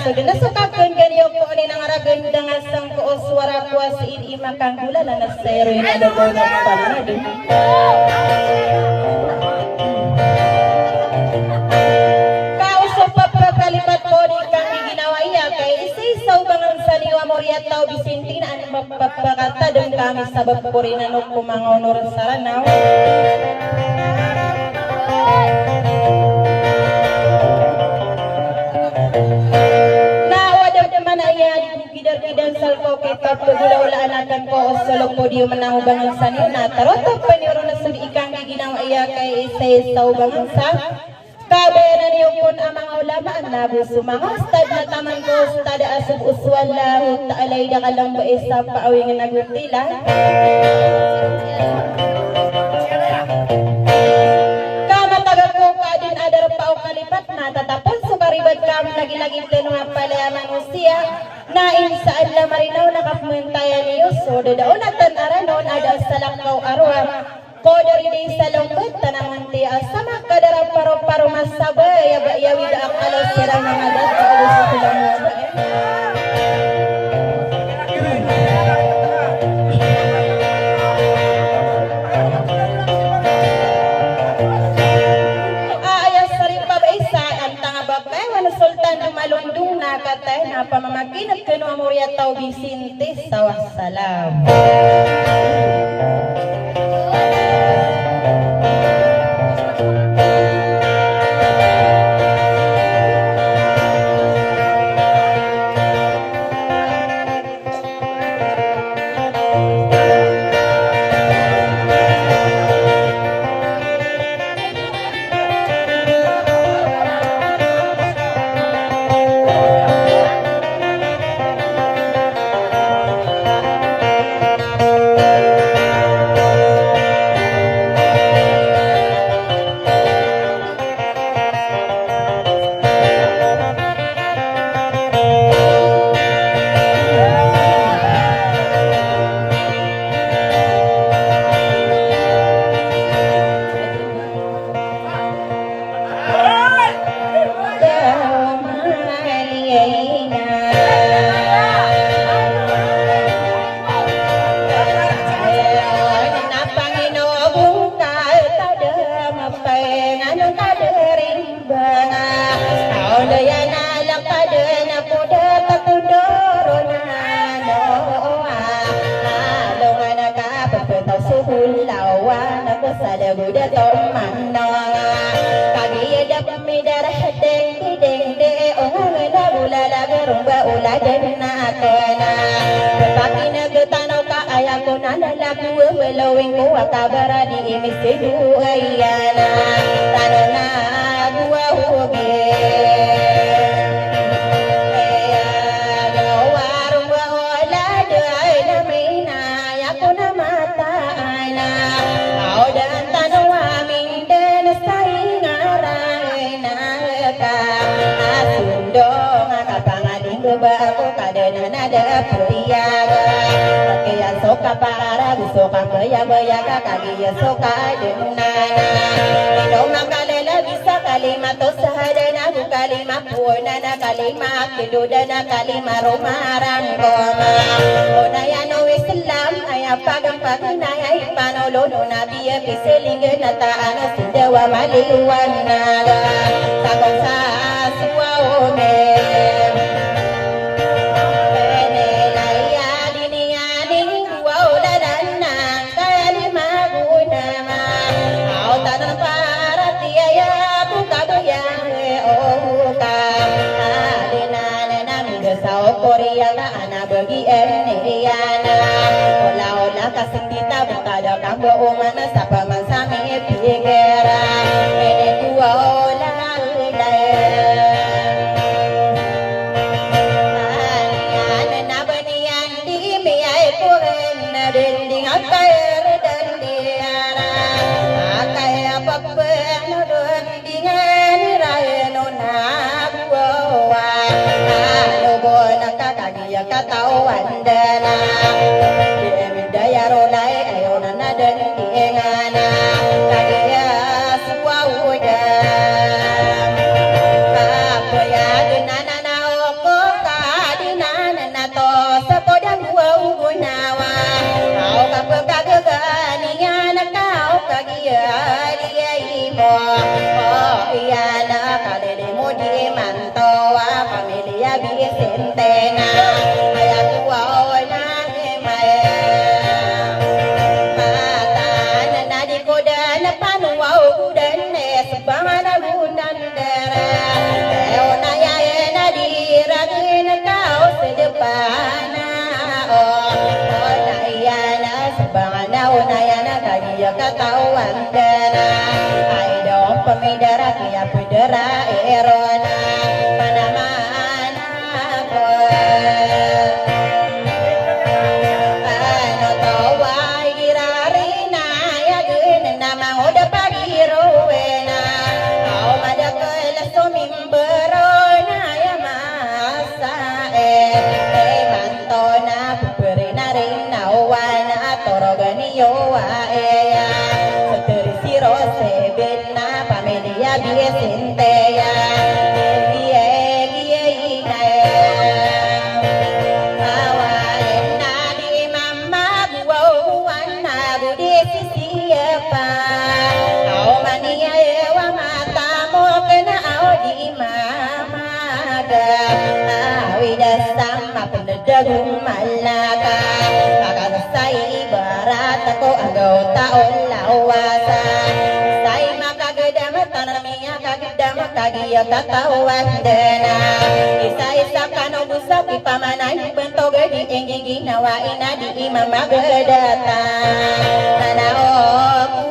So dinasukakan ganyo ko ni nang ragandang asang ko suara ko sa imakang gula na nasero na dogo na panado. Kauso papakalipat ko ni kang ginawa iya kay isisaw bangang saliwa Moria tao Bisintina ang mapapakata doon kami sa bapurinan o kumangonor sa ranaw. Gidar-gidar salko kita pagulaulaan akan ko solok podium menang bangang sanyo na taroto paniro na sudi ikang ginawa iya kay isa-isaw bangang sa kabayanan niyo pun amang ulama ang nabuso mga stad na taman ko stad asub uswan lahut taalay da kalang ba isa paawing nagutila kamatagal ko kadin adar pao kalipat matatapon sukaribad kam lagi-lagi pleno nga palayaman usia nain sa Allah marinaw nakapmentaya niyo so dadaunatan aranon ada salakaw arwa kodori di sa lungkot tanaman ti asama kadara paro-paro masabay yawi da akalo sirang mga data ulo sila mo sultan dumalundong nakatay na pamamaginat kano Moria tao Bisinte sa wassalam. Welawing ko akabara di imisidu ayana tanana gua huge warung gua ola doai namina yakuna mata ana au dan tanwa min den saingarana ka asundo ngakapangading ba ko kadena nada putiaga kaya soka para soka baya kaki soka denana ino makalela bisa kalima to sahadana kalima puonana kalima kidudana kalima romarang koma onayano Islam aya pagang paginaya ipanolo no nabiya piselinge nataano sindawa maliwan naga sakong sa suwa ome Korea na ana bagi eneyana ola kasing kita bukada kang boomana sa pamansami pigera ene dua ola ana na banian di miyai kuren na dinding akair dan diara akaya papen no dindingan raeno na buwa kakagia katawan dana daya rolai ayona nadan diengana kagia suwa uda apa ya genana na oko oh iya na kalilimu di mantoa pamilya Vicentena kaya tua na mata na di koda na panuaw kudan sebana bunan dara teo na ya na di ragin kau sedepana oh na iya na sebana na ya na kaya katawan dana ay dong pamidara kaya pidara erona panamana ko ano tawa irari na ya gun na mangoda pagirowena au madakala sumimbero na ya masa mantona pupuri na rin na uwana toroganiyo ya Saturi siro sebel na pamilya Vicentena Dagung malaka Makasay barat ako agaw taon lawasa Say makagdam tanamiya kagdam kagiya katawan dana Isa-isa kanubusak ipamanay bentog di engging ginawain na di imam magdata Nanao